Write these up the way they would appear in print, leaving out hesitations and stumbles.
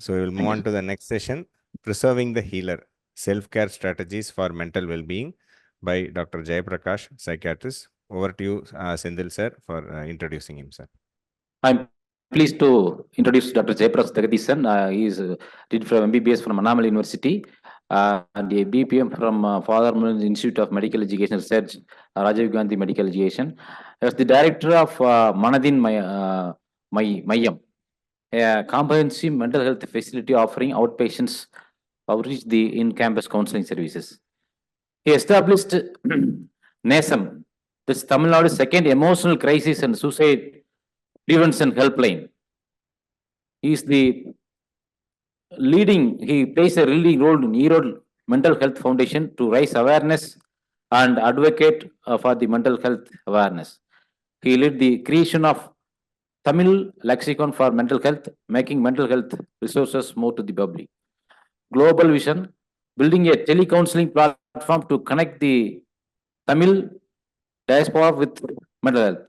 So we will move on to the next session, Preserving the Healer, Self-Care Strategies for Mental Well-Being by Dr. Jayaprakash, psychiatrist. Over to you, Sendil sir, for introducing him, sir. I'm pleased to introduce Dr. Jayaprakash Dagadhisan. He is did from MBBS from Annamalai University and a BPM from Father Mullen Institute of Medical Education Research, Rajiv Gandhi Medical Education. As the director of Manadin Mayam, a comprehensive mental health facility offering outpatients outreach the in-campus counseling services. He established NASM, this Tamil Nadu's second emotional crisis and suicide prevention helpline. He is he plays a leading role in Erode Mental Health Foundation to raise awareness and advocate for the mental health awareness. He led the creation of Tamil lexicon for mental health, making mental health resources more to the public. Global vision, building a telecounseling platform to connect the Tamil diaspora with mental health.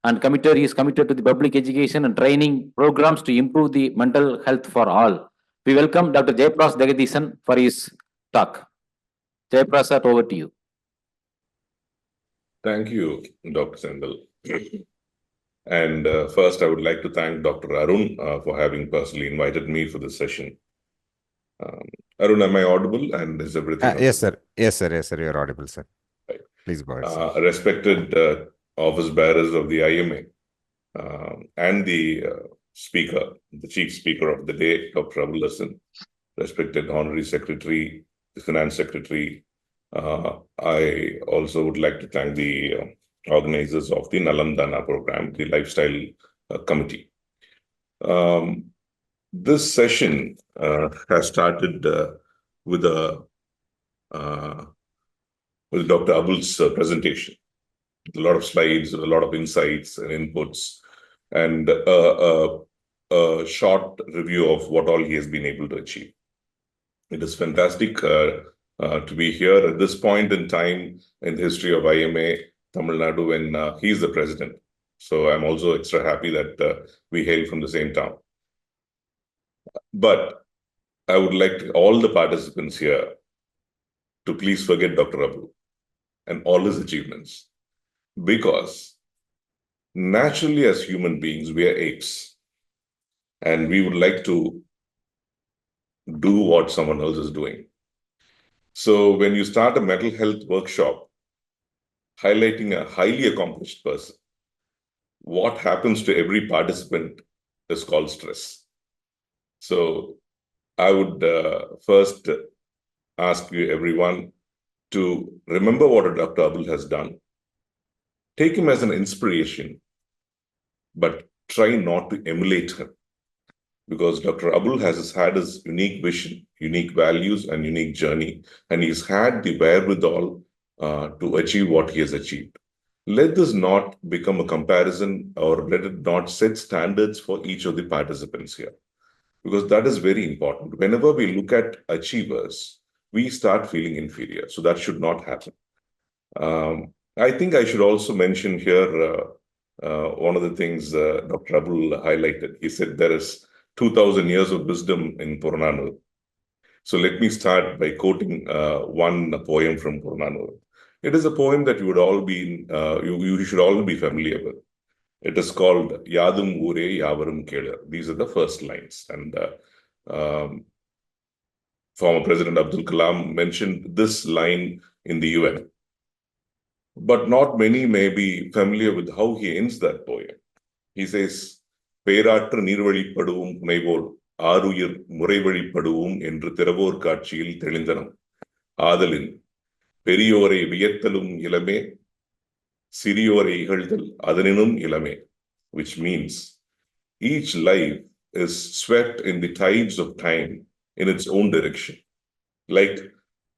And he is committed to the public education and training programs to improve the mental health for all. We welcome Dr. Jayaprakash Dagadhisan for his talk. Jayaprakash, over to you. Thank you, Dr. Sendil. And first, I would like to thank Dr. Arun for having personally invited me for this session. Arun, am I audible? And is everything? Yes, sir. Yes, sir. Yes, sir. You're audible, sir. Right. Please go ahead. Respected office bearers of the IMA and the speaker, the chief speaker of the day, Dr. Abulasan, respected Honorary Secretary, the Finance Secretary. I also would like to thank the organizers of the Nalamthaana program, the Lifestyle Committee. This session has started with Dr. Abul's presentation. A lot of slides, a lot of insights and inputs, and a short review of what all he has been able to achieve. It is fantastic to be here at this point in time in the history of IMA Tamil Nadu when he's the president. So I'm also extra happy that we hail from the same town. But I would like all the participants here to please forget Dr. Abu and all his achievements. Because naturally, as human beings, we are apes. And we would like to do what someone else is doing. So when you start a mental health workshop, highlighting a highly accomplished person, what happens to every participant is called stress. So I would first ask you, everyone, to remember what Dr. Abul has done. Take him as an inspiration, but try not to emulate him. Because Dr. Abul has had his unique vision, unique values, and unique journey, and he's had the wherewithal to achieve what he has achieved. Let this not become a comparison, or let it not set standards for each of the participants here. Because that is very important. Whenever we look at achievers, we start feeling inferior. So that should not happen. I think I should also mention here one of the things Dr. Abul highlighted. He said there is 2,000 years of wisdom in Purnanur. So let me start by quoting one poem from Purnanur. It is a poem that you would all be, you should all be familiar with. It is called Yadum Ure Yavarum Kelar. These are the first lines. And former President Abdul Kalam mentioned this line in the UN. But not many may be familiar with how he ends that poem. He says, Peratru Nirvalipaduvum Punaivol, Aruyir Muraivalippaduvum என்று திறவோர் காட்சியில் தெளிந்தனம். ஆதலின் பெரியோரை வியத்தலும் இளமே, சிறியோரை இகழ்தல் அதனினும் இளமே, which means each life is swept in the tides of time in its own direction, like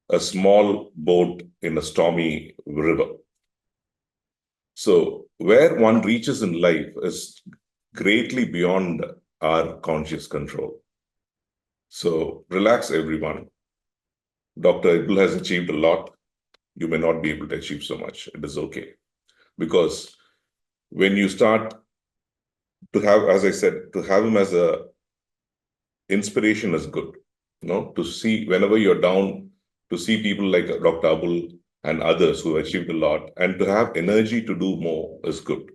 a small boat in a stormy river. So where one reaches in life is greatly beyond our conscious control. So relax, everyone. Dr. Abul has achieved a lot. You may not be able to achieve so much. It is okay. Because when you start to have, as I said, to have him as a inspiration is good. To see whenever you're down, to see people like Dr. Abul and others who achieved a lot, and to have energy to do more is good.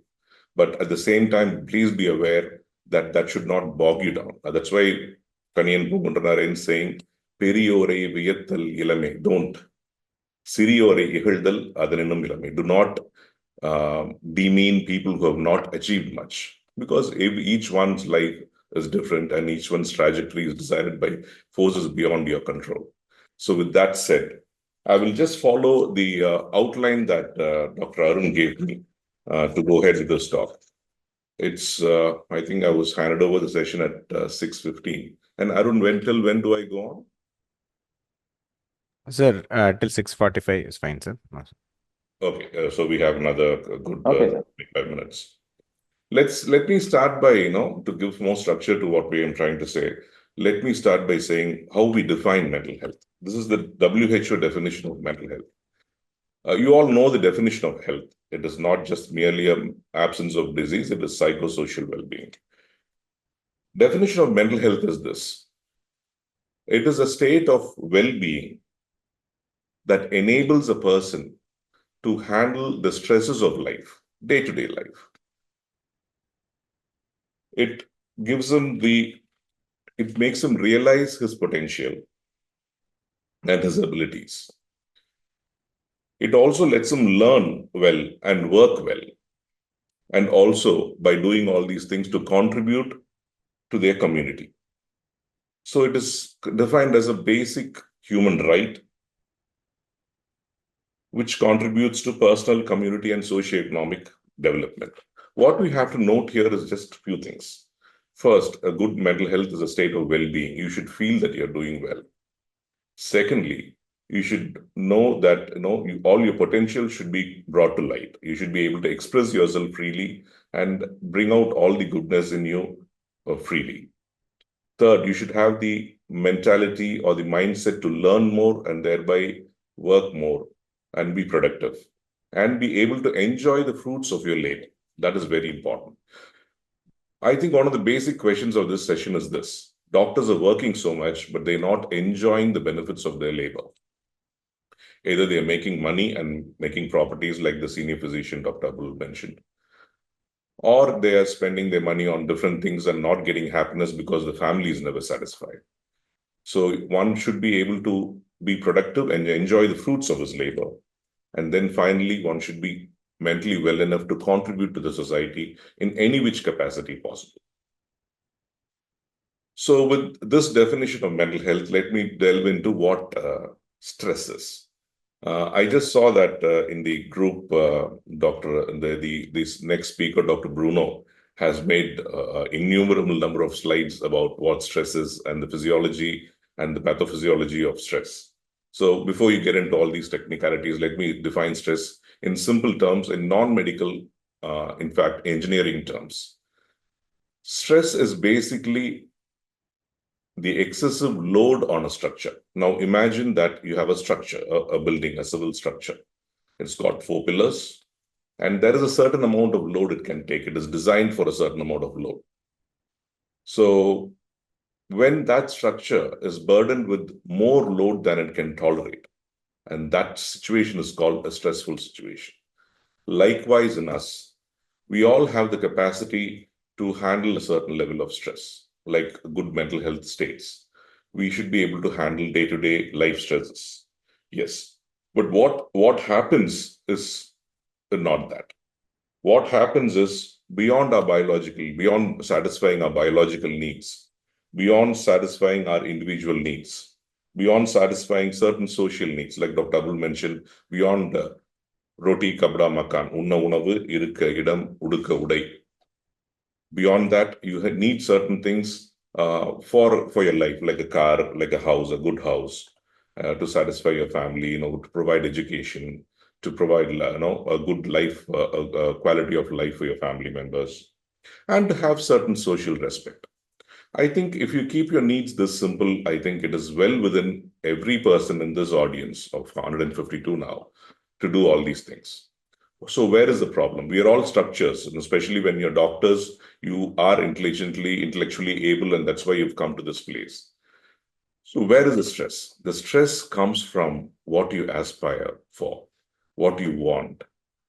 But at the same time, please be aware that that should not bog you down. That's why Kaniyan Pugundanar is saying, Periyore Viyathal Ilame, don't. Siriyore Ihildal Adaninum Ilame. Do not demean people who have not achieved much, because each one's life is different and each one's trajectory is decided by forces beyond your control. So with that said, I will just follow the outline that Dr. Arun gave me to go ahead with this talk. It's, I think I was handed over the session at 6:15. And Arun, when do I go on? Sir, till 6:45 is fine, sir. Okay, so we have another good Okay, 5 minutes. Let me start by, to give more structure to what we are trying to say. Let me start by saying how we define mental health. This is the WHO definition of mental health. You all know the definition of health. It is not just merely an absence of disease, it is psychosocial well-being. Definition of mental health is this. It is a state of well-being that enables a person to handle the stresses of life, day-to-day life. It gives him it makes him realize his potential and his abilities. It also lets him learn well and work well. And also, by doing all these things, to contribute to their community. So it is defined as a basic human right, which contributes to personal, community, and socioeconomic development. What we have to note here is just a few things. First, a good mental health is a state of well-being. You should feel that you're doing well. Secondly, you should know that all your potential should be brought to light. You should be able to express yourself freely and bring out all the goodness in you freely. Third, you should have the mentality or the mindset to learn more and thereby work more and be productive and be able to enjoy the fruits of your labor. That is very important. I think one of the basic questions of this session is this. Doctors are working so much, but they're not enjoying the benefits of their labor. Either they're making money and making properties like the senior physician, Dr. Abul mentioned, or they are spending their money on different things and not getting happiness because the family is never satisfied. So one should be able to be productive and enjoy the fruits of his labor. And then finally, one should be mentally well enough to contribute to the society in any which capacity possible. So with this definition of mental health, let me delve into what stress is. I just saw that in the group, this next speaker, Dr. Bruno, has made an innumerable number of slides about what stress is and the physiology and the pathophysiology of stress. So before you get into all these technicalities, let me define stress in simple terms, in non-medical, in fact, engineering terms. Stress is basically the excessive load on a structure. Now imagine that you have a structure, a building, a civil structure. It's got 4 pillars, and there is a certain amount of load it can take. It is designed for a certain amount of load. So when that structure is burdened with more load than it can tolerate, and that situation is called a stressful situation. Likewise in us, we all have the capacity to handle a certain level of stress, like good mental health states. We should be able to handle day-to-day life stresses. Yes. But what happens is not that. What happens is beyond satisfying our biological needs, beyond satisfying our individual needs, beyond satisfying certain social needs, like Dr. Abul mentioned, beyond roti, kabda, makan, unna unavu, irukka idam, udukka udai. Beyond that, you need certain things for your life, like a car, like a house, a good house, to satisfy your family, to provide education, to provide, a good life, a quality of life for your family members, and to have certain social respect. I think if you keep your needs this simple, I think it is well within every person in this audience of 152 now to do all these things. So where is the problem? We are all structures, and especially when you're doctors, you are intellectually able, and that's why you've come to this place. So where is the stress? The stress comes from what you aspire for, what you want,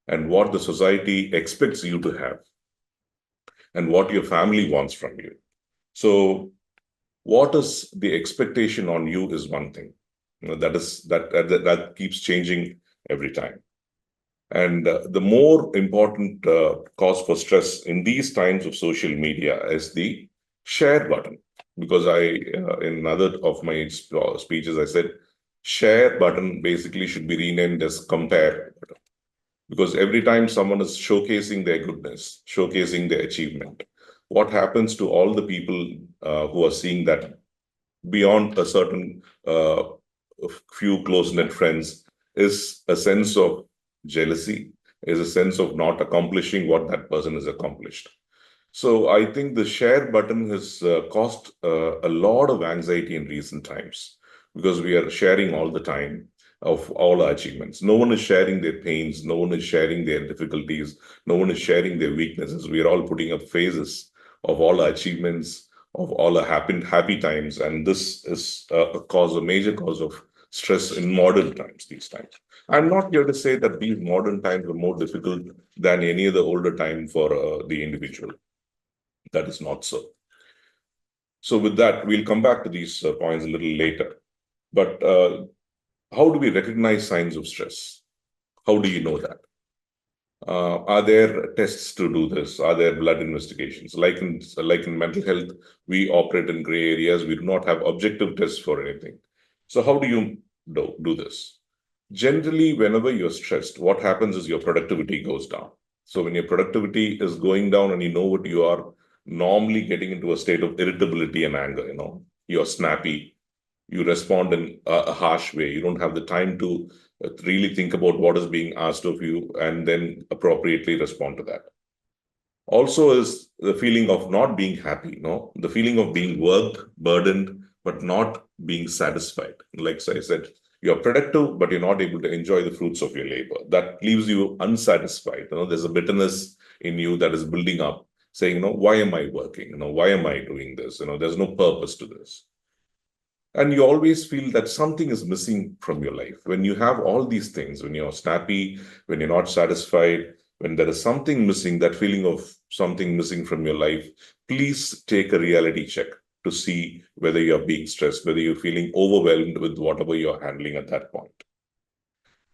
and what the society expects you to have, and what your family wants from you. So what is the expectation on you is one thing. That keeps changing every time. And the more important cause for stress in these times of social media is the share button. Because in another of my speeches, I said share button basically should be renamed as compare button. Because every time someone is showcasing their goodness, showcasing their achievement, what happens to all the people who are seeing that beyond a certain few close-knit friends is a sense of jealousy, is a sense of not accomplishing what that person has accomplished. So I think the share button has caused a lot of anxiety in recent times because we are sharing all the time of all our achievements. No one is sharing their pains, no one is sharing their difficulties, no one is sharing their weaknesses. We are all putting up phases of all our achievements, of all our happy times, and this is a major cause of stress in modern times. These times, I'm not here to say that these modern times are more difficult than any other older time for the individual. That is not so. So with that, we'll come back to these points a little later. But how do we recognize signs of stress? How do you know that? Are there tests to do this? Are there blood investigations? Like in mental health, we operate in gray areas. We do not have objective tests for anything. So how do you do this? Generally, whenever you're stressed, what happens is your productivity goes down. So when your productivity is going down and you know what you are normally getting into a state of irritability and anger, you're snappy, you respond in a harsh way. You don't have the time to really think about what is being asked of you and then appropriately respond to that. Also is the feeling of not being happy, the feeling of being worked, burdened, but not being satisfied. Like I said, you're productive, but you're not able to enjoy the fruits of your labor. That leaves you unsatisfied. There's a bitterness in you that is building up, saying, why am I working? Why am I doing this? There's no purpose to this. And you always feel that something is missing from your life. When you have all these things, when you're snappy, when you're not satisfied, when there is something missing, that feeling of something missing from your life, please take a reality check to see whether you're being stressed, whether you're feeling overwhelmed with whatever you're handling at that point.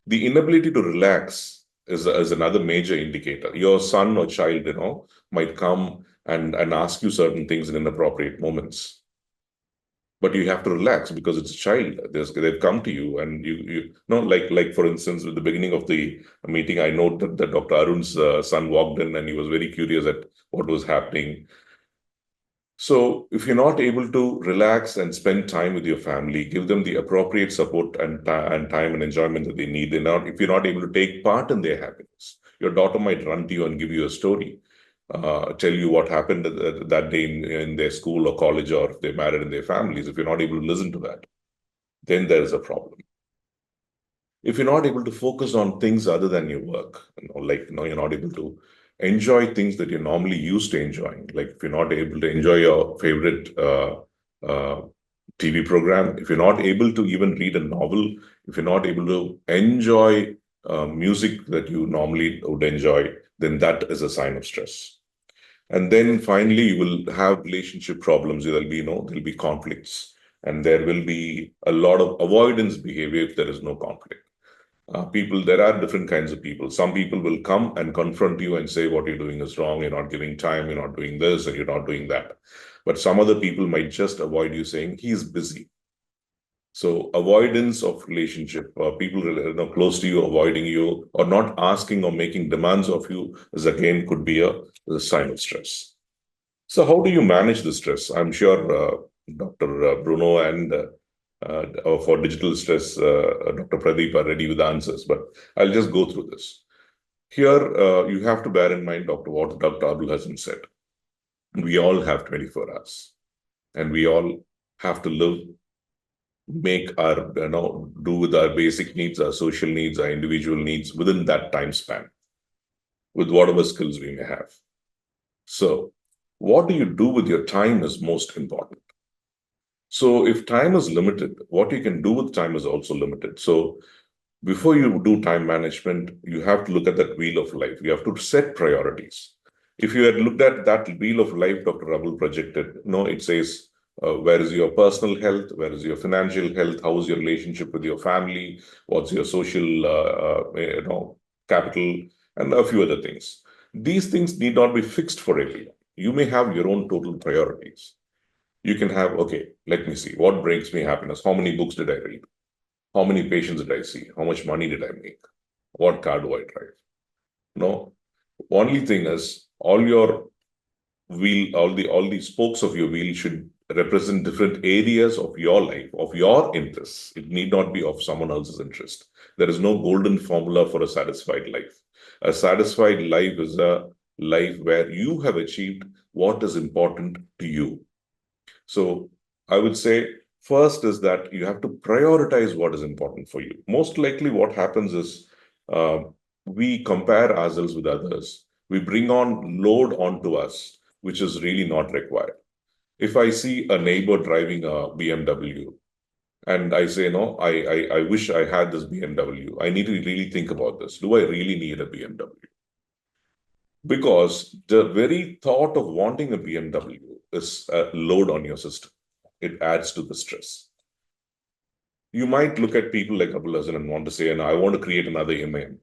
The inability to relax is another major indicator. Your son or child, might come and ask you certain things in inappropriate moments. But you have to relax because it's a child. They've come to you, and you know, like for instance, at the beginning of the meeting, I noted that Dr. Arun's son walked in, and he was very curious at what was happening. So if you're not able to relax and spend time with your family, give them the appropriate support and time and enjoyment that they need. If you're not able to take part in their happiness, your daughter might run to you and give you a story. Tell you what happened that day in their school or college, or if they're married in their families. If you're not able to listen to that, then there is a problem. If you're not able to focus on things other than your work, you're not able to enjoy things that you're normally used to enjoying. Like if you're not able to enjoy your favorite TV program, if you're not able to even read a novel, if you're not able to enjoy music that you normally would enjoy, then that is a sign of stress. And then finally, you will have relationship problems. There'll be conflicts, and there will be a lot of avoidance behavior if there is no conflict. There are different kinds of people. Some people will come and confront you and say what you're doing is wrong. You're not giving time. You're not doing this, and you're not doing that. But some other people might just avoid you, saying he's busy. So avoidance of relationship, people close to you avoiding you or not asking or making demands of you is again could be a sign of stress. So how do you manage the stress? I'm sure Dr. Bruno and for digital stress, Dr. Pradeep are ready with answers, but I'll just go through this. Here, you have to bear in mind what Dr. Abdul Hassan said. We all have 24 hours, and we all have to live, make our, do with our basic needs, our social needs, our individual needs within that time span. with whatever skills we may have. So, what do you do with your time is most important. So, if time is limited, what you can do with time is also limited. So, before you do time management, you have to look at that wheel of life. You have to set priorities. If you had looked at that wheel of life Dr. Rabul projected, it says, where is your personal health? Where is your financial health? How is your relationship with your family? What's your social, capital, and a few other things. These things need not be fixed for everyone. You may have your own total priorities. You can have, okay, let me see, what brings me happiness? How many books did I read? How many patients did I see? How much money did I make? What car do I drive? No, only thing is all your wheel, all the spokes of your wheel should represent different areas of your life, of your interests. It need not be of someone else's interest. There is no golden formula for a satisfied life. A satisfied life is a life where you have achieved what is important to you. So I would say first is that you have to prioritize what is important for you. Most likely, what happens is we compare ourselves with others. We bring on load onto us, which is really not required. If I see a neighbor driving a BMW and I say, no, I wish I had this BMW, I need to really think about this. Do I really need a BMW? Because the very thought of wanting a BMW is a load on your system. It adds to the stress. You might look at people like Abul Hasan and want to say, and I want to create another MAM.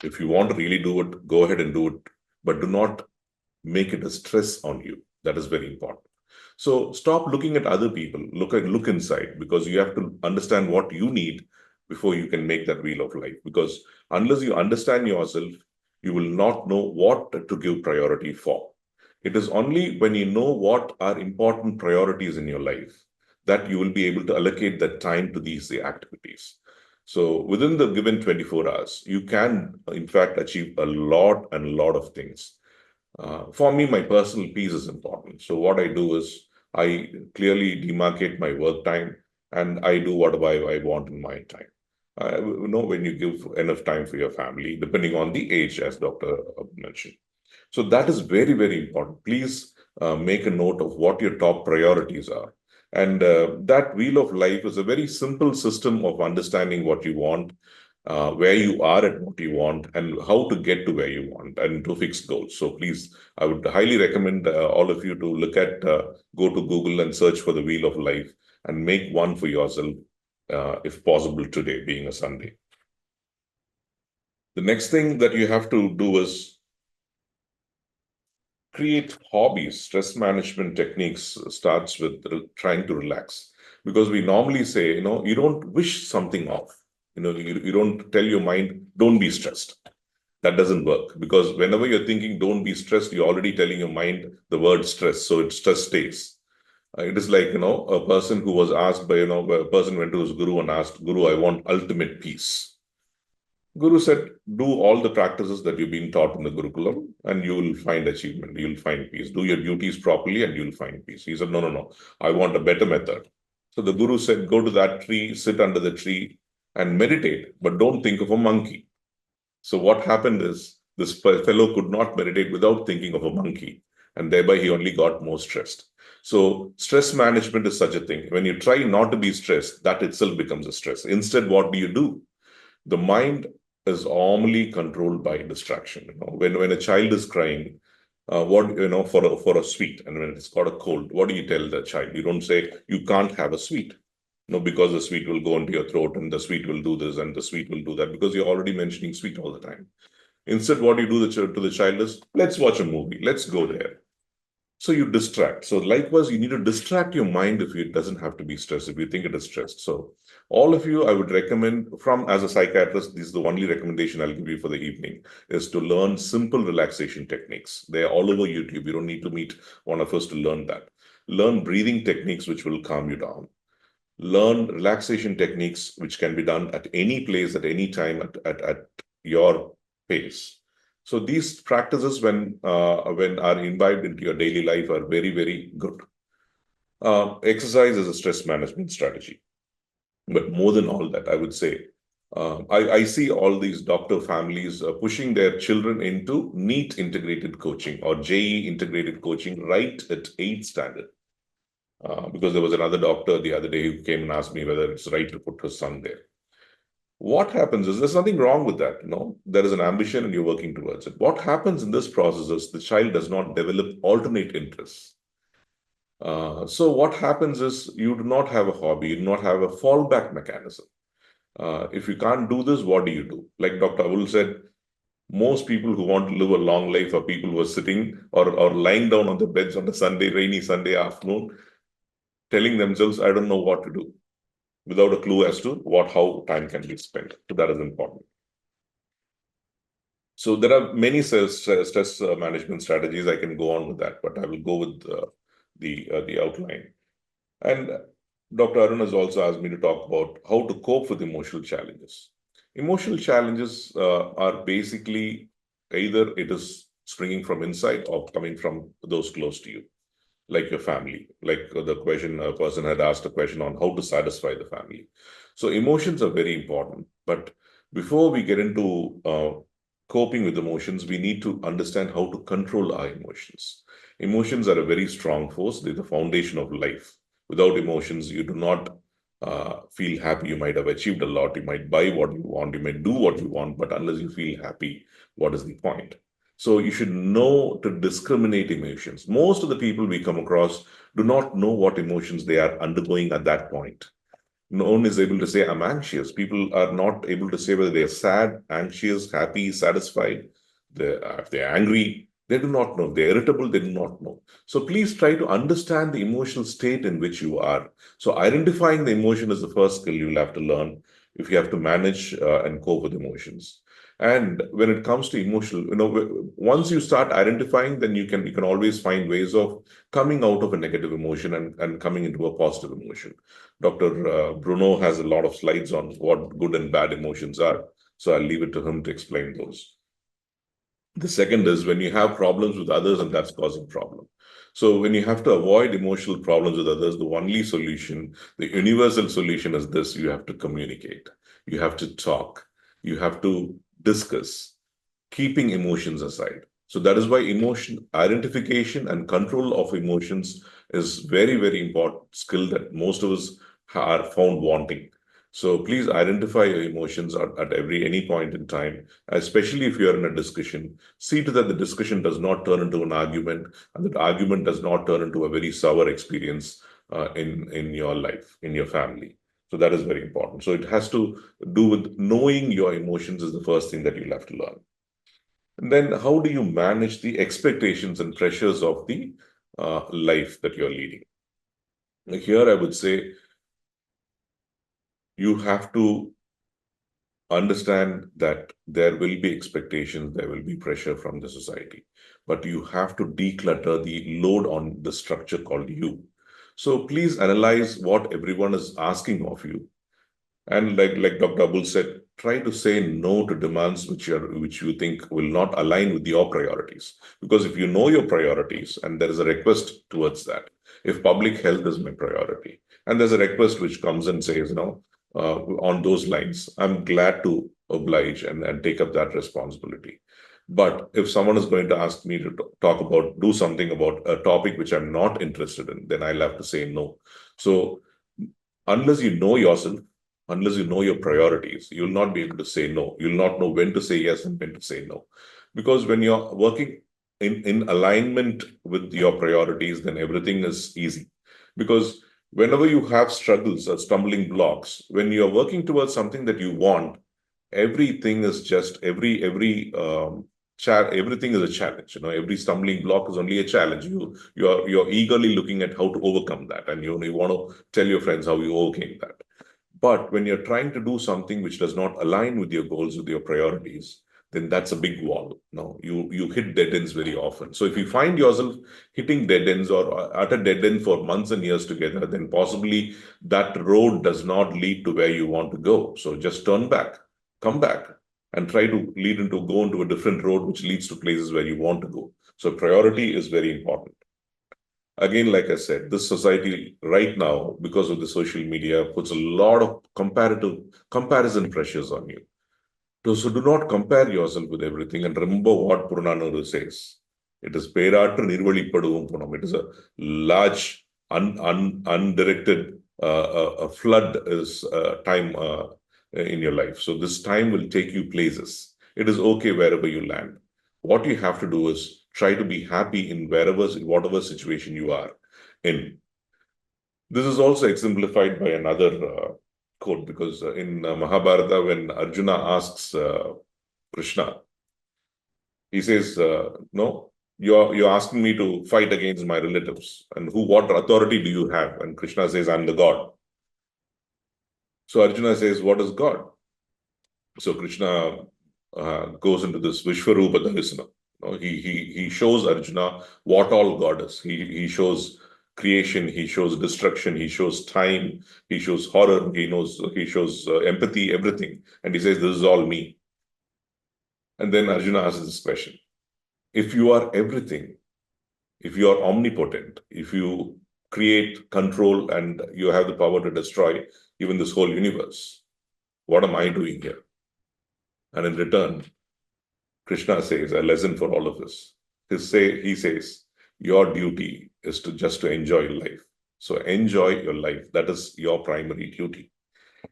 If you want to really do it, go ahead and do it, but do not make it a stress on you. That is very important. So stop looking at other people, look inside, because you have to understand what you need before you can make that wheel of life. Because unless you understand yourself, you will not know what to give priority for. It is only when you know what are important priorities in your life that you will be able to allocate that time to these activities. So within the given 24 hours, you can, in fact, achieve a lot of things. For me, my personal peace is important. So what I do is I clearly demarcate my work time and I do whatever I want in my time. When you give enough time for your family, depending on the age, as Dr. mentioned. So that is very, very important. Please make a note of what your top priorities are. And that wheel of life is a very simple system of understanding what you want, where you are at what you want, and how to get to where you want and to fix goals. So please, I would highly recommend all of you to look at, go to Google and search for the wheel of life and make one for yourself, if possible today, being a Sunday. The next thing that you have to do is create hobbies. Stress management techniques starts with trying to relax, because we normally say, you don't wish something off. You don't tell your mind, don't be stressed. That doesn't work, because whenever you're thinking, don't be stressed, you're already telling your mind the word stress. So it stress stays. It is like, a person who was asked by, a person went to his guru and asked, Guru, I want ultimate peace. Guru said, do all the practices that you've been taught in the Gurukulam and you will find achievement. You'll find peace. Do your duties properly and you'll find peace. He said, no. I want a better method. So the Guru said, go to that tree, sit under the tree and meditate, but don't think of a monkey. So what happened is this fellow could not meditate without thinking of a monkey. And thereby he only got more stressed. So stress management is such a thing. When you try not to be stressed, that itself becomes a stress. Instead, what do? The mind is normally controlled by distraction. When a child is crying, for a sweet, and when it's got a cold, what do you tell the child? You don't say you can't have a sweet. No, because the sweet will go into your throat and the sweet will do this and the sweet will do that, because you're already mentioning sweet all the time. Instead, what you do to the child is, let's watch a movie, let's go there. So you distract. So likewise, you need to distract your mind if it doesn't have to be stressed, if you think it is stressed. So all of you, I would recommend, as a psychiatrist, this is the only recommendation I'll give you for the evening, is to learn simple relaxation techniques. They're all over YouTube. You don't need to meet one of us to learn that. Learn breathing techniques which will calm you down. Learn relaxation techniques which can be done at any place, at any time, at your pace. So these practices, when are imbibed into your daily life, are very, very good. Exercise is a stress management strategy. But more than all that, I would say I see all these doctor families pushing their children into NEET integrated coaching or JE integrated coaching right at 8th standard. Because there was another doctor the other day who came and asked me whether it's right to put her son there. What happens is there's nothing wrong with that. There is an ambition and you're working towards it. What happens in this process is the child does not develop alternate interests. So what happens is you do not have a hobby, you do not have a fallback mechanism. If you can't do this, what do you do? Like Dr. Abul said, most people who want to live a long life are people who are sitting or lying down on the beds on a rainy Sunday afternoon, telling themselves, I don't know what to do, without a clue as to how time can be spent. So that is important. So there are many stress management strategies. I can go on with that, but I will go with the outline. And Dr. Arun has also asked me to talk about how to cope with emotional challenges. Emotional challenges are basically either it is springing from inside or coming from those close to you, like your family. Like the question, a person had asked a question on how to satisfy the family. So emotions are very important. But before we get into coping with emotions, we need to understand how to control our emotions. Emotions are a very strong force. They're the foundation of life. Without emotions, you do not feel happy. You might have achieved a lot. You might buy what you want. You might do what you want. But unless you feel happy, what is the point? So you should know to discriminate emotions. Most of the people we come across do not know what emotions they are undergoing at that point. No one is able to say, I'm anxious. People are not able to say whether they're sad, anxious, happy, satisfied. If they're angry, they do not know. If they're irritable, they do not know. So please try to understand the emotional state in which you are. So identifying the emotion is the first skill you'll have to learn if you have to manage and cope with emotions. And when it comes to emotional, once you start identifying, then you can always find ways of coming out of a negative emotion and coming into a positive emotion. Dr. Bruno has a lot of slides on what good and bad emotions are. So I'll leave it to him to explain those. The second is when you have problems with others and that's causing problem. So when you have to avoid emotional problems with others, the only solution, the universal solution is this: you have to communicate, you have to talk, you have to discuss, keeping emotions aside. So that is why emotion identification and control of emotions is very, very important skill that most of us are found wanting. So please identify your emotions at any point in time, especially if you're in a discussion. See to that the discussion does not turn into an argument, and that argument does not turn into a very sour experience in your life, in your family. So that is very important. So it has to do with knowing your emotions is the first thing that you'll have to learn. And then how do you manage the expectations and pressures of the life that you're leading? Here, I would say you have to understand that there will be expectations, there will be pressure from the society, but you have to declutter the load on the structure called you. So please analyze what everyone is asking of you. And like Dr. Abul said, try to say no to demands which you think will not align with your priorities. Because if you know your priorities and there is a request towards that, if public health is my priority, and there's a request which comes and says, on those lines, I'm glad to oblige and take up that responsibility. But if someone is going to ask me to do something about a topic which I'm not interested in, then I'll have to say no. So unless you know yourself, unless you know your priorities, you'll not be able to say no. You'll not know when to say yes and when to say no. Because when you're working in alignment with your priorities, then everything is easy. Because whenever you have struggles or stumbling blocks, when you're working towards something that you want, everything is just everything is a challenge. Every stumbling block is only a challenge. You're eagerly looking at how to overcome that, and you want to tell your friends how you overcame that. But when you're trying to do something which does not align with your goals, with your priorities, then that's a big wall. No, you hit dead ends very often. So if you find yourself hitting dead ends or at a dead end for months and years together, then possibly that road does not lead to where you want to go. So just turn back, come back, and try to go into a different road which leads to places where you want to go. So priority is very important. Again, like I said, this society right now, because of the social media, puts a lot of comparison pressures on you. So do not compare yourself with everything, and remember what Purnanuru says. It is Peratru Nirvali Paduvum Punam. It is a large, undirected a flood is time in your life. So this time will take you places. It is okay wherever you land. What you have to do is try to be happy in whatever situation you are in. This is also exemplified by another quote, because in Mahabharata, when Arjuna asks Krishna, he says, "No, you're asking me to fight against my relatives, and what authority do you have?" And Krishna says, "I'm the God." So Arjuna says, "What is God?" So Krishna goes into this Vishwarupa Darsana. He shows Arjuna what all God is. He shows creation, he shows destruction, he shows time, he shows horror, he shows empathy, everything, and he says, "This is all me." And then Arjuna asks this question: if you are everything, if you are omnipotent, if you create, control, and you have the power to destroy even this whole universe, what am I doing here? And in return, Krishna says a lesson for all of us. He says, your duty is to enjoy life. So enjoy your life. That is your primary duty.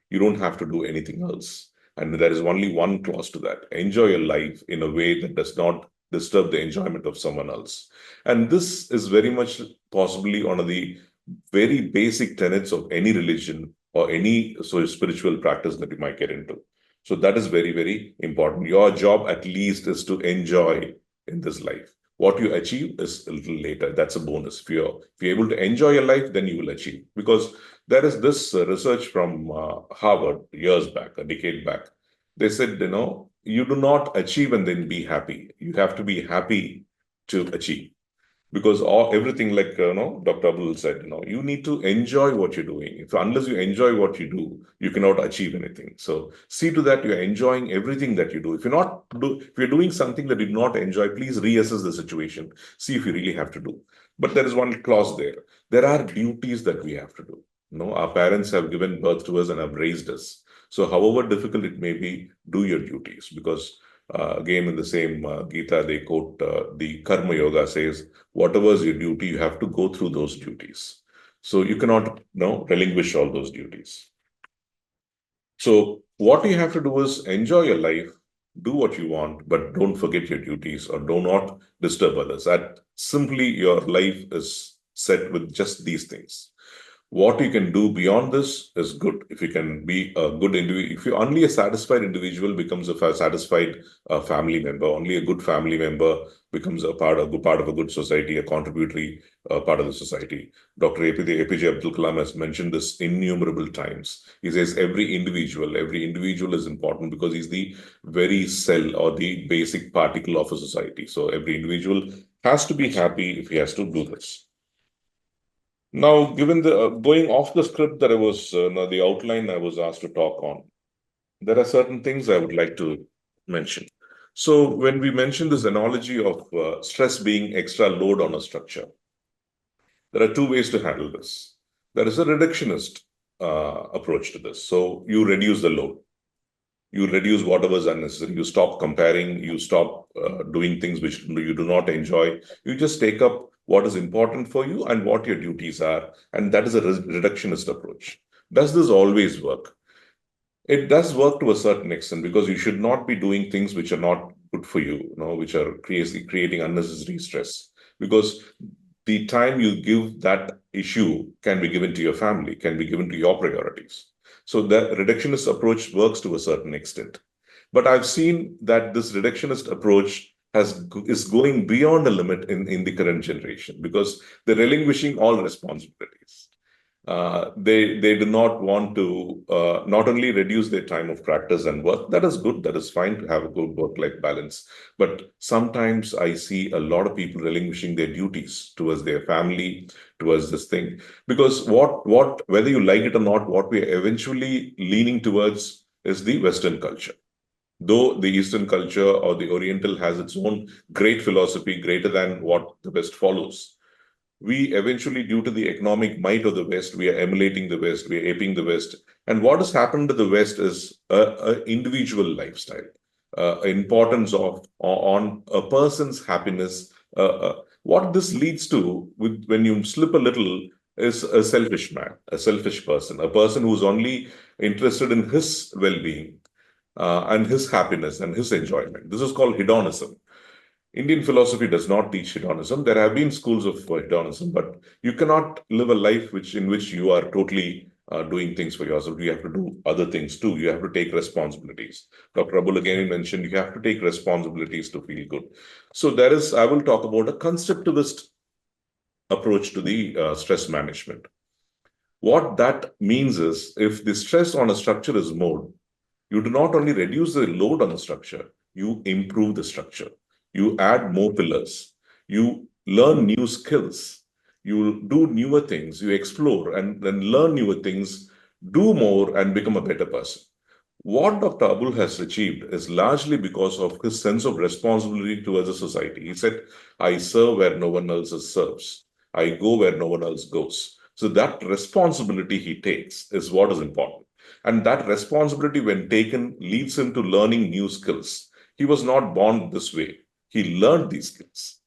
You don't have to do anything else. And there is only one clause to that. Enjoy your life in a way that does not disturb the enjoyment of someone else. And this is very much possibly one of the very basic tenets of any religion or any spiritual practice that you might get into. So that is very, very important. Your job at least is to enjoy in this life. What you achieve is a little later. That's a bonus. If you're able to enjoy your life, then you will achieve. Because there is this research from Harvard years back, a decade back. They said, you do not achieve and then be happy. You have to be happy to achieve. Because everything, like Dr. Abdul said, you need to enjoy what you're doing. Unless you enjoy what you do, you cannot achieve anything. So see to that you're enjoying everything that you do. If you're doing something that you do not enjoy, please reassess the situation. See if you really have to do. But there is one clause there. There are duties that we have to do. Our parents have given birth to us and have raised us. So however difficult it may be, do your duties, because again, in the same Gita, they quote the Karma Yoga says, whatever is your duty, you have to go through those duties. So you cannot relinquish all those duties. So what you have to do is enjoy your life, do what you want, but don't forget your duties or do not disturb others. That simply your life is set with just these things. What you can do beyond this is good. If you can be a good individual, if you're only a satisfied individual becomes a satisfied family member, only a good family member becomes a part of a good society, a contributory part of the society. Dr. APJ Abdul Kalam has mentioned this innumerable times. He says every individual is important because he's the very cell or the basic particle of a society. So every individual has to be happy if he has to do this. Now, given the going off the script that I was, the outline I was asked to talk on, there are certain things I would like to mention. So, when we mention this analogy of stress being extra load on a structure, there are two ways to handle this. There is a reductionist approach to this. So, you reduce the load. You reduce whatever is unnecessary. You stop comparing. You stop doing things which you do not enjoy. You just take up what is important for you and what your duties are. And that is a reductionist approach. Does this always work? It does work to a certain extent, because you should not be doing things which are not good for you, which are creating unnecessary stress. Because the time you give that issue can be given to your family, can be given to your priorities. So the reductionist approach works to a certain extent. But I've seen that this reductionist approach is going beyond a limit in the current generation, because they're relinquishing all responsibilities. They do not want to not only reduce their time of practice and work. That is good. That is fine to have a good work-life balance. But sometimes I see a lot of people relinquishing their duties towards their family, towards this thing. Because whether you like it or not, what we are eventually leaning towards is the Western culture. Though the Eastern culture or the Oriental has its own great philosophy, greater than what the West follows. We eventually, due to the economic might of the West, we are emulating the West, we are aping the West. And what has happened to the West is a individual lifestyle, importance of on a person's happiness. What this leads to, when you slip a little, is a selfish man, a selfish person, a person who's only interested in his well-being and his happiness and his enjoyment. This is called hedonism. Indian philosophy does not teach hedonism. There have been schools of hedonism, but you cannot live a life in which you are totally doing things for yourself. You have to do other things too. You have to take responsibilities. Dr. Abul again mentioned you have to take responsibilities to feel good. So I will talk about a constructivist approach to the stress management. What that means is, if the stress on a structure is more, you do not only reduce the load on the structure, you improve the structure. You add more pillars. You learn new skills. You do newer things. You explore and then learn newer things, do more, and become a better person. What Dr. Abul has achieved is largely because of his sense of responsibility towards the society. He said, I serve where no one else serves. I go where no one else goes. So that responsibility he takes is what is important. And that responsibility, when taken, leads him to learning new skills. He was not born this way. He learned these skills.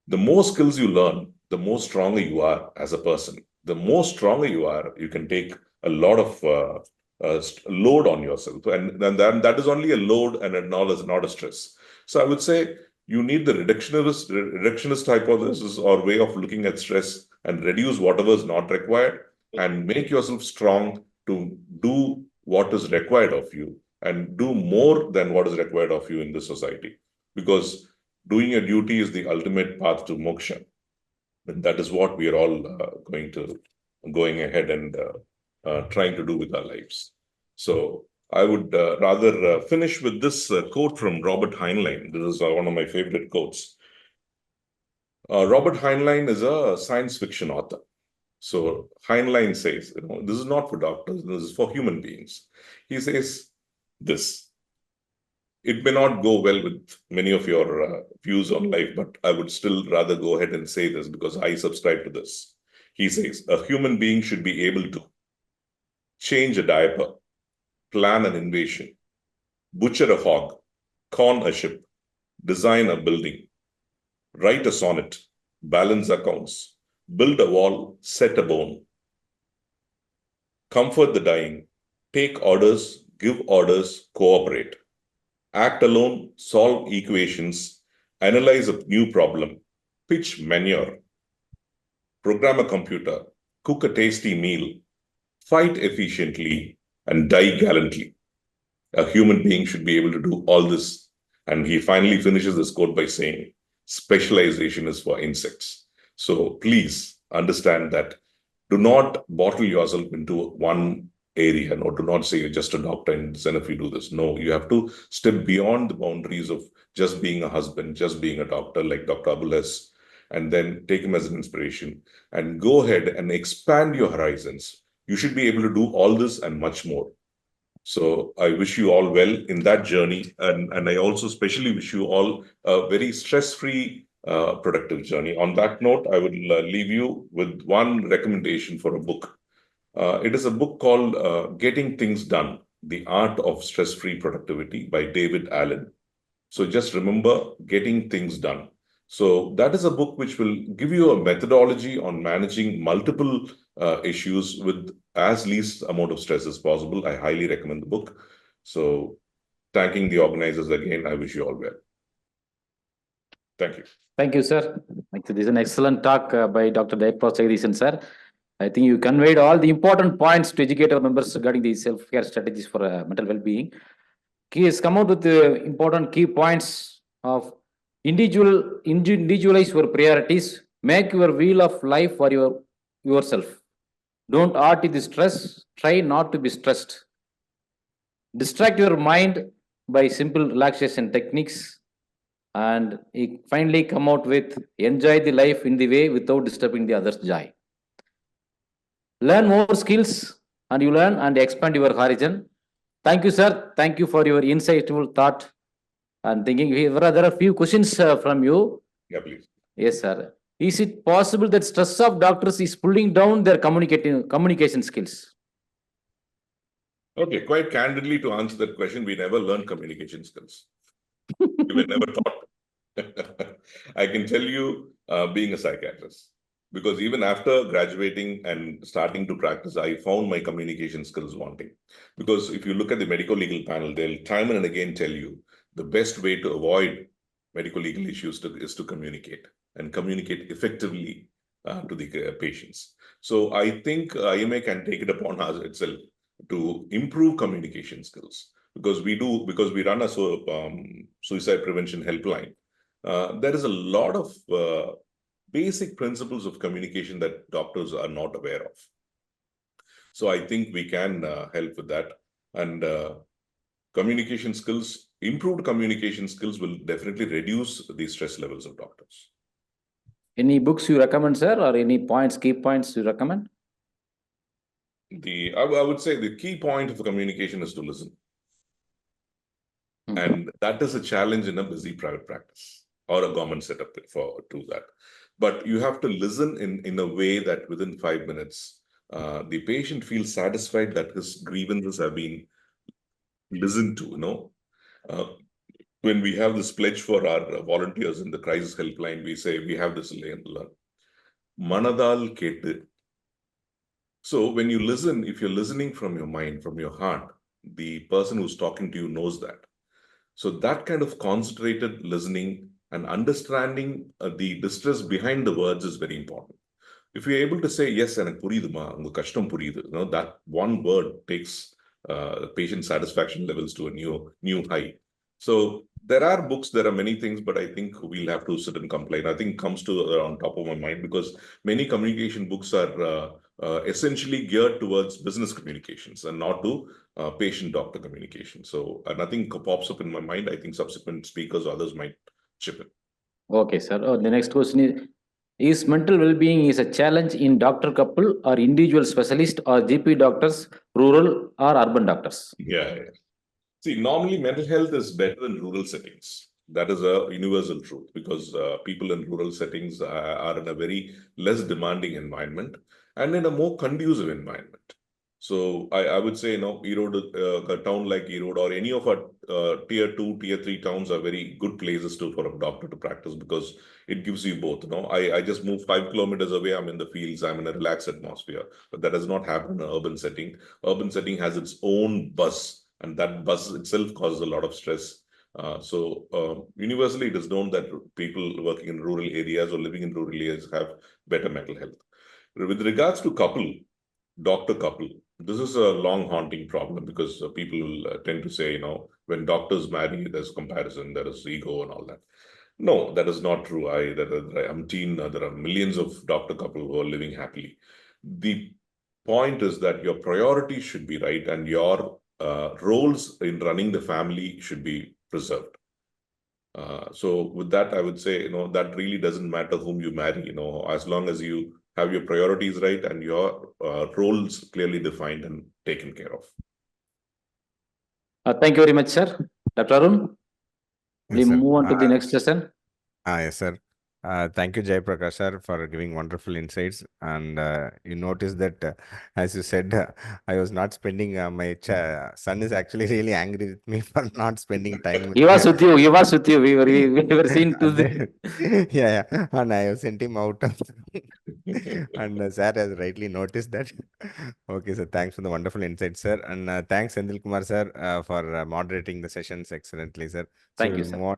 The more skills you learn, the more stronger you are as a person. The more stronger you are, you can take a lot of load on yourself. And that is only a load and not a stress. So I would say you need the reductionist hypothesis or way of looking at stress and reduce whatever is not required and make yourself strong to do what is required of you and do more than what is required of you in this society. Because doing your duty is the ultimate path to moksha. And that is what we are all going ahead and trying to do with our lives. So I would rather finish with this quote from Robert Heinlein. This is one of my favorite quotes. Robert Heinlein is a science fiction author. So Heinlein says, this is not for doctors, this is for human beings. He says this. It may not go well with many of your views on life, but I would still rather go ahead and say this because I subscribe to this. He says, a human being should be able to change a diaper, plan an invasion, butcher a hog, corn a ship, design a building, write a sonnet, balance accounts, build a wall, set a bone, comfort the dying, take orders, give orders, cooperate, act alone, solve equations, analyze a new problem, pitch manure, program a computer, cook a tasty meal, fight efficiently, and die gallantly. A human being should be able to do all this. And he finally finishes this quote by saying, specialization is for insects. So please understand that. Do not bottle yourself into one area. No, do not say you're just a doctor and then if you do this. No, you have to step beyond the boundaries of just being a husband, just being a doctor like Dr. Abul has, and then take him as an inspiration and go ahead and expand your horizons. You should be able to do all this and much more. So I wish you all well in that journey. And I also especially wish you all a very stress-free, productive journey. On that note, I would leave you with one recommendation for a book. It is a book called Getting Things Done, The Art of Stress-Free Productivity by David Allen. So just remember, Getting Things Done. So that is a book which will give you a methodology on managing multiple issues with as least amount of stress as possible. I highly recommend the book. So thanking the organizers again, I wish you all well. Thank you. Thank you, sir. This is an excellent talk by Dr. Jayaprakash, sir. I think you conveyed all the important points to educate our members regarding the self-care strategies for mental well-being. He has come out with the important key points of individualize your priorities, make your wheel of life for yourself. Don't add to the stress, try not to be stressed. Distract your mind by simple relaxation techniques, and he finally come out with enjoy the life in the way without disturbing the other's joy. Learn more skills and you learn and expand your horizon. Thank you, sir. Thank you for your insightful thought and thinking. There are a few questions from you. Yeah, please. Yes, sir. Is it possible that stress of doctors is pulling down their communication skills? Okay, quite candidly, to answer that question, we never learned communication skills. We were never taught. I can tell you, being a psychiatrist, because even after graduating and starting to practice, I found my communication skills wanting. Because if you look at the medical legal panel, they'll time and again tell you the best way to avoid medical legal issues is to communicate and communicate effectively to the patients. So I think IMA can take it upon us itself to improve communication skills, because we run a suicide prevention helpline. There is a lot of basic principles of communication that doctors are not aware of. So I think we can help with that. And communication skills, improved communication skills will definitely reduce the stress levels of doctors. Any books you recommend, sir, or any key points you recommend? I would say the key point of communication is to listen. And that is a challenge in a busy private practice or a government setup to that. But you have to listen in a way that within 5 minutes, the patient feels satisfied that his grievances have been listened to. When we have this pledge for our volunteers in the crisis helpline, we say we have this Manadal Ketu. So when you listen, if you're listening from your mind, from your heart, the person who's talking to you knows that. So that kind of concentrated listening and understanding the distress behind the words is very important. If you're able to say, yes, and that one word takes patient satisfaction levels to a new high. So there are books, there are many things, but I think we'll have to sit and complain. I think comes to on top of my mind, because many communication books are essentially geared towards business communications and not to patient-doctor communication. So nothing pops up in my mind. I think subsequent speakers or others might chip in. Okay, sir. The next question is mental well-being is a challenge in doctor couple or individual specialist or GP doctors, rural or urban doctors? Yeah. See, normally mental health is better in rural settings. That is a universal truth, because people in rural settings are in a very less demanding environment and in a more conducive environment. So I would say, Erode, a town like Erode or any of our tier 2, tier 3 towns are very good places for a doctor to practice, because it gives you both. I just moved 5 kilometers away. I'm in the fields. I'm in a relaxed atmosphere. But that does not happen in an urban setting. Urban setting has its own buzz, and that buzz itself causes a lot of stress. Universally, it is known that people working in rural areas or living in rural areas have better mental health. With regards to doctor couple, this is a long haunting problem, because people will tend to say, when doctors marry, there's comparison, there is ego and all that. No, that is not true. There are millions of doctor couple who are living happily. The point is that your priorities should be right, and your roles in running the family should be preserved. So with that, I would say, that really doesn't matter whom you marry, as long as you have your priorities right and your roles clearly defined and taken care of. Thank you very much, sir. Dr. Arun, we Yes, sir. move on to the next session. Yes, sir. Thank you, Jayaprakash, sir, for giving wonderful insights. And you noticed that, as you said, I was not spending, my son is actually really angry with me for not spending time with He was with you. He was with you. We were seen to and the. yeah. And I have sent him out. And sir has rightly noticed that. Okay, so thanks for the wonderful insight, sir. And thanks, Sendil Kumar, sir, for moderating the sessions excellently, sir. So Thank you, we'll sir. move on